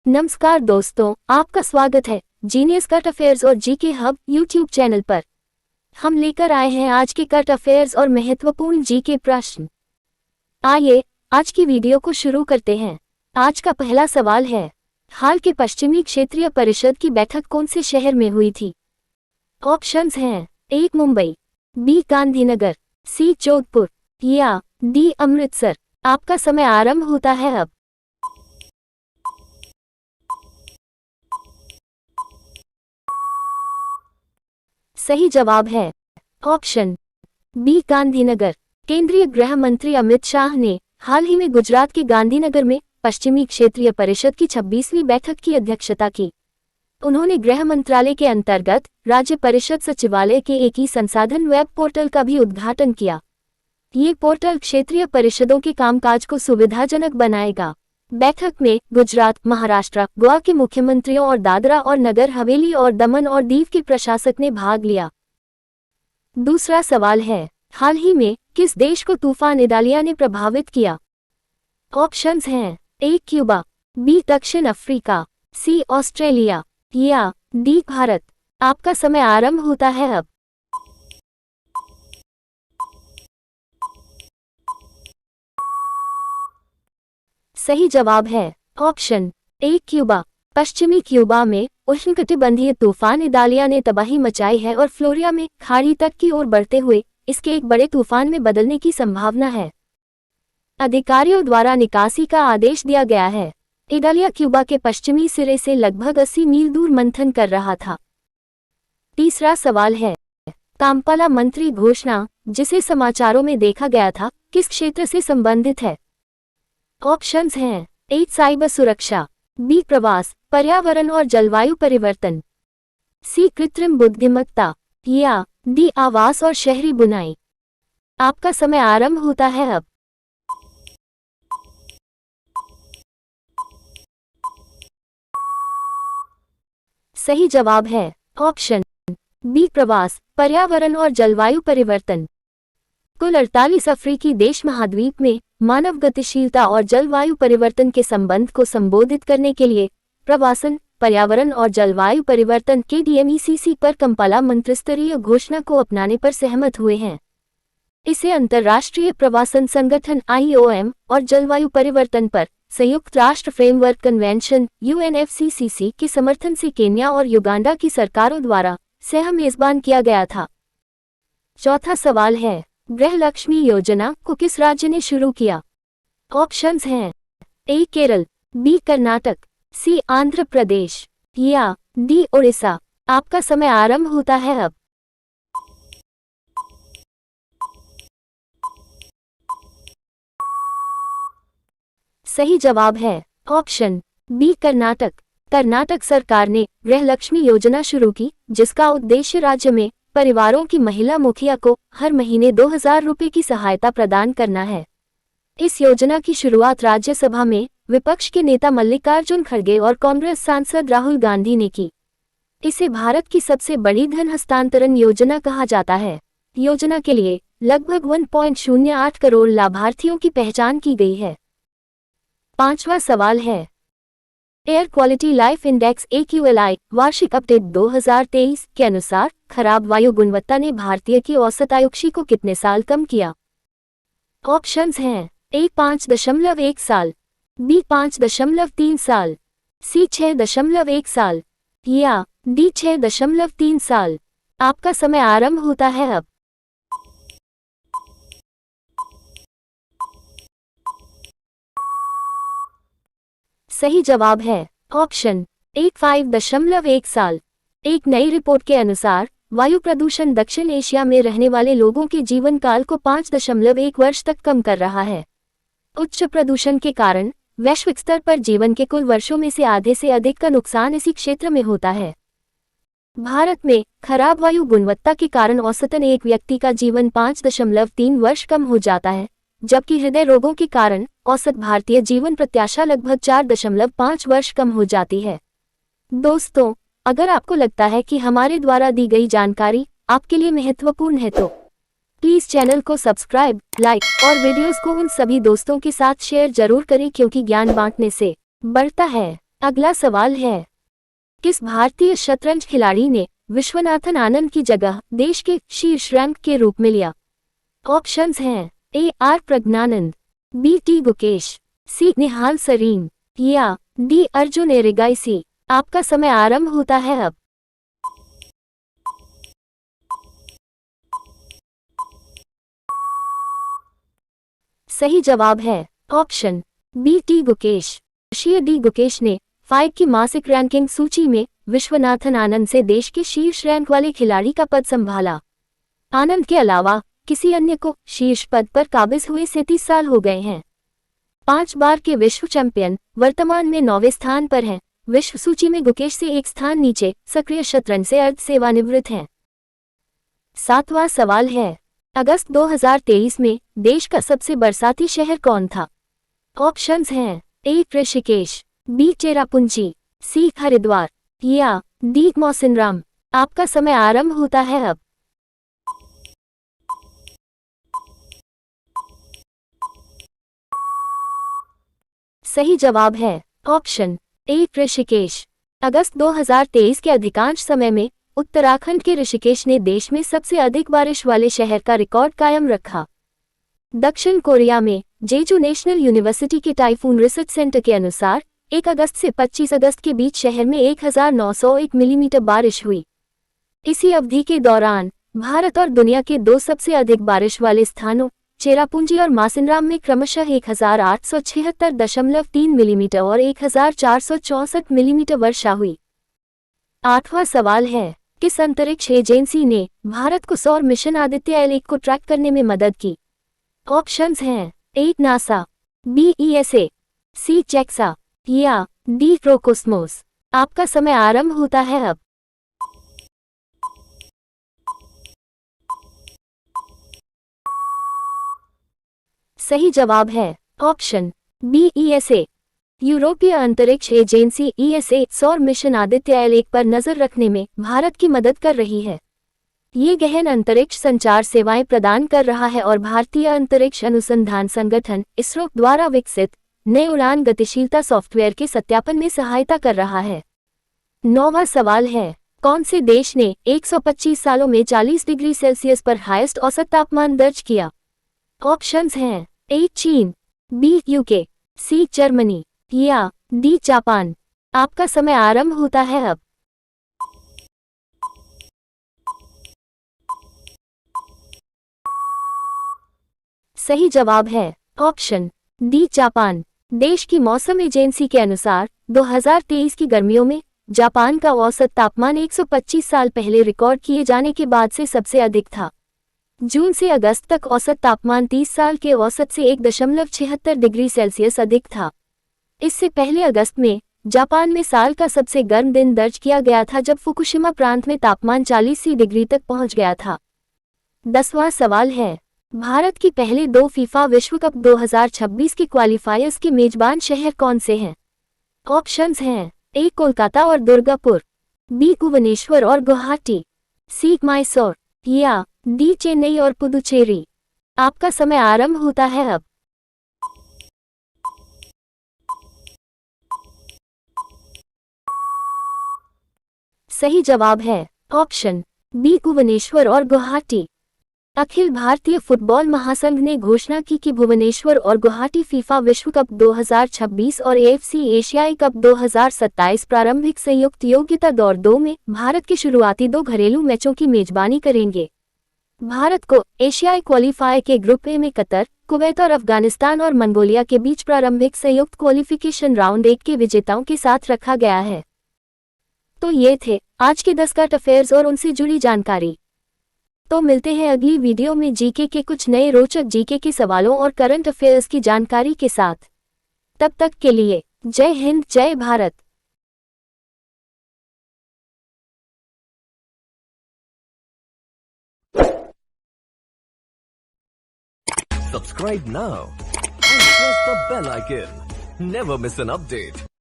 नमस्कार दोस्तों, आपका स्वागत है जीनियस करंट अफेयर्स और जीके हब यूट्यूब चैनल पर। हम लेकर आए हैं आज के करंट अफेयर्स और महत्वपूर्ण जीके प्रश्न। आइए आज की वीडियो को शुरू करते हैं। आज का पहला सवाल है, हाल के पश्चिमी क्षेत्रीय परिषद की बैठक कौन से शहर में हुई थी? ऑप्शंस हैं ए मुंबई, बी गांधीनगर, सी जोधपुर या डी अमृतसर। आपका समय आरंभ होता है अब। सही जवाब है ऑप्शन बी गांधीनगर। केंद्रीय गृह मंत्री अमित शाह ने हाल ही में गुजरात के गांधीनगर में पश्चिमी क्षेत्रीय परिषद की 26वीं बैठक की अध्यक्षता की। उन्होंने गृह मंत्रालय के अंतर्गत राज्य परिषद सचिवालय के एक ही संसाधन वेब पोर्टल का भी उद्घाटन किया। ये पोर्टल क्षेत्रीय परिषदों के कामकाज को सुविधाजनक बनाएगा। बैठक में गुजरात, महाराष्ट्र, गोवा के मुख्यमंत्रियों और दादरा और नगर हवेली और दमन और दीव के प्रशासक ने भाग लिया। दूसरा सवाल है, हाल ही में किस देश को तूफान इदालिया ने प्रभावित किया? ऑप्शंस हैं ए क्यूबा, बी दक्षिण अफ्रीका, सी ऑस्ट्रेलिया या डी भारत। आपका समय आरंभ होता है अब। सही जवाब है ऑप्शन ए क्यूबा। पश्चिमी क्यूबा में उष्णकटिबंधीय तूफान इदालिया ने तबाही मचाई है और फ्लोरिडा में खाड़ी तट की ओर बढ़ते हुए इसके एक बड़े तूफान में बदलने की संभावना है। अधिकारियों द्वारा निकासी का आदेश दिया गया है। इदालिया क्यूबा के पश्चिमी सिरे से लगभग 80 मील दूर मंथन कर रहा था। तीसरा सवाल है, काम्पाला मंत्री घोषणा जिसे समाचारों में देखा गया था किस क्षेत्र से संबंधित है? ऑप्शंस हैं ए साइबर सुरक्षा, बी प्रवास, पर्यावरण और जलवायु परिवर्तन, सी कृत्रिम बुद्धिमत्ता या डी आवास और शहरी बुनाई। आपका समय आरंभ होता है अब। सही जवाब है ऑप्शन बी प्रवास, पर्यावरण और जलवायु परिवर्तन। कुल 48 अफ्रीकी देश महाद्वीप में मानव गतिशीलता और जलवायु परिवर्तन के संबंध को संबोधित करने के लिए प्रवासन, पर्यावरण और जलवायु परिवर्तन के DMECC पर कंपाला मंत्रिस्तरीय घोषणा को अपनाने पर सहमत हुए हैं। इसे अंतर्राष्ट्रीय प्रवासन संगठन IOM और जलवायु परिवर्तन पर संयुक्त राष्ट्र फ्रेमवर्क कन्वेंशन UNFCCC के समर्थन से केन्या और युगांडा की सरकारों द्वारा सह मेजबान किया गया था। चौथा सवाल है, गृहलक्ष्मी योजना को किस राज्य ने शुरू किया? ऑप्शंस हैं ए केरल, बी कर्नाटक, सी आंध्र प्रदेश या डी ओडिशा। आपका समय आरंभ होता है अब। सही जवाब है ऑप्शन बी कर्नाटक। कर्नाटक सरकार ने गृहलक्ष्मी योजना शुरू की, जिसका उद्देश्य राज्य में परिवारों की महिला मुखिया को हर महीने 2000 रुपये की सहायता प्रदान करना है। इस योजना की शुरुआत राज्यसभा में विपक्ष के नेता मल्लिकार्जुन खड़गे और कांग्रेस सांसद राहुल गांधी ने की। इसे भारत की सबसे बड़ी धन हस्तांतरण योजना कहा जाता है। योजना के लिए लगभग 1.08 करोड़ लाभार्थियों की पहचान की गई है। पांचवा सवाल है, air quality life index AQLI वार्षिक अपडेट 2023 के अनुसार खराब वायु गुणवत्ता ने भारतीय की औसत आयुषी को कितने साल कम किया? ऑप्शंस हैं ए 5.1 साल, बी 5.3 साल, सी 6.1 साल या डी 6.3 साल। आपका समय आरंभ होता है अब। सही जवाब है ऑप्शन ए 5.1 साल। एक नई रिपोर्ट के अनुसार वायु प्रदूषण दक्षिण एशिया में रहने वाले लोगों के जीवन काल को 5.1 वर्ष तक कम कर रहा है। उच्च प्रदूषण के कारण वैश्विक स्तर पर जीवन के कुल वर्षों में से आधे से अधिक का नुकसान इसी क्षेत्र में होता है। भारत में खराब वायु गुणवत्ता के कारण औसतन एक व्यक्ति का जीवन 5.3 वर्ष कम हो जाता है, जबकि हृदय रोगों के कारण औसत भारतीय जीवन प्रत्याशा लगभग 4.5 वर्ष कम हो जाती है। दोस्तों, अगर आपको लगता है कि हमारे द्वारा दी गई जानकारी आपके लिए महत्वपूर्ण है तो प्लीज़ चैनल को सब्सक्राइब, लाइक और वीडियोस को उन सभी दोस्तों के साथ शेयर जरूर करें, क्योंकि ज्ञान बांटने से बढ़ता है अगला सवाल है, किस भारतीय शतरंज खिलाड़ी ने विश्वनाथन आनंद की जगह देश के शीर्ष रैंक के रूप में लिया? ऑप्शंस हैं A R Praggnanandhaa, B T Gukesh, C Nihal Sarin या डी अर्जुन एरिगाइसी। आपका समय आरंभ होता है अब। सही जवाब है option B T Gukesh. D Gukesh ने 5 की मासिक रैंकिंग सूची में विश्वनाथन आनंद से देश के शीर्ष रैंक वाले खिलाड़ी का पद संभाला। आनंद के अलावा किसी अन्य को शीर्ष पद पर काबिज हुए 37 साल हो गए हैं। 5 बार के विश्व चैंपियन वर्तमान में 9वें स्थान पर हैं। विश्व सूची में गुकेश से 1 स्थान नीचे सक्रिय शतरंज से अर्ध सेवानिवृत्त हैं। 7वां सवाल है, अगस्त 2023 में देश का सबसे बरसाती शहर कौन था? ऑप्शंस हैं ए ऋषिकेश, बी चेरापूंजी, सी हरिद्वार या डी मौसिनराम। आपका समय आरंभ होता है अब। सही जवाब है ऑप्शन ए ऋषिकेश। अगस्त 2023 के अधिकांश समय में उत्तराखंड के ऋषिकेश ने देश में सबसे अधिक बारिश वाले शहर का रिकॉर्ड कायम रखा। दक्षिण कोरिया में जेजू नेशनल यूनिवर्सिटी के टाइफून रिसर्च सेंटर के अनुसार 1 अगस्त से 25 अगस्त के बीच शहर में 1901 मिलीमीटर बारिश हुई। इसी अवधि के दौरान भारत और दुनिया के 2 सबसे अधिक बारिश वाले स्थानों चेरापूंजी और मासिनराम में क्रमशः 1876.3 मिलीमीटर और 1464 मिलीमीटर वर्षा हुई। 8वां सवाल है, किस अंतरिक्ष एजेंसी ने भारत को सौर मिशन आदित्य L1 को ट्रैक करने में मदद की? ऑप्शंस हैं ए नासा, बी ESA, सी चेक्सा या डी रोकोस्मोस। आपका समय आरंभ होता है अब। सही जवाब है ऑप्शन बी ESA। यूरोपीय अंतरिक्ष एजेंसी ESA सौर मिशन आदित्य L1 पर नजर रखने में भारत की मदद कर रही है। ये गहन अंतरिक्ष संचार सेवाएं प्रदान कर रहा है और भारतीय अंतरिक्ष अनुसंधान संगठन इसरो द्वारा विकसित नए उड़ान गतिशीलता सॉफ्टवेयर के सत्यापन में सहायता कर रहा है। 9वां सवाल है, कौन से देश ने 125 सालों में 40 डिग्री सेल्सियस पर हाईएस्ट औसत तापमान दर्ज किया? ऑप्शंस हैं ए चीन, बी यूके, सी जर्मनी या डी जापान। आपका समय आरंभ होता है अब। सही जवाब है ऑप्शन डी जापान। देश की मौसम एजेंसी के अनुसार 2023 की गर्मियों में जापान का औसत तापमान 125 साल पहले रिकॉर्ड किए जाने के बाद से सबसे अधिक था। जून से अगस्त तक औसत तापमान 30 साल के औसत से 1.76 डिग्री सेल्सियस अधिक था। इससे पहले अगस्त में जापान में साल का सबसे गर्म दिन दर्ज किया गया था जब फुकुशिमा प्रांत में तापमान 40 डिग्री तक पहुंच गया था। 10वां सवाल है, भारत की पहले 2 फीफा विश्व कप 2026 के क्वालिफायर्स के मेजबान शहर कौन से हैं? ऑप्शंस हैं ए कोलकाता और दुर्गापुर, बी भुवनेश्वर और गुवाहाटी, सी मैसूर या डी चेन्नई और पुदुचेरी। आपका समय आरंभ होता है अब। सही जवाब है ऑप्शन बी भुवनेश्वर और गुवाहाटी। अखिल भारतीय फुटबॉल महासंघ ने घोषणा की कि भुवनेश्वर और गुवाहाटी फीफा विश्व कप 2026 और AFC एशियाई कप 2027 प्रारंभिक संयुक्त योग्यता दौर 2 में भारत के शुरुआती 2 घरेलू मैचों की मेजबानी करेंगे। भारत को एशियाई क्वालीफायर के ग्रुप ए में कतर, कुवैत और अफगानिस्तान और मंगोलिया के बीच प्रारंभिक संयुक्त क्वालिफिकेशन राउंड 1 के विजेताओं के साथ रखा गया है। तो ये थे आज के 10 करंट अफेयर्स और उनसे जुड़ी जानकारी। तो मिलते हैं अगली वीडियो में जीके के कुछ नए रोचक जीके के सवालों और करंट अफेयर्स की जानकारी के साथ। तब तक के लिए जय हिंद, जय Bharat. Subscribe now and press the bell icon. Never miss an update.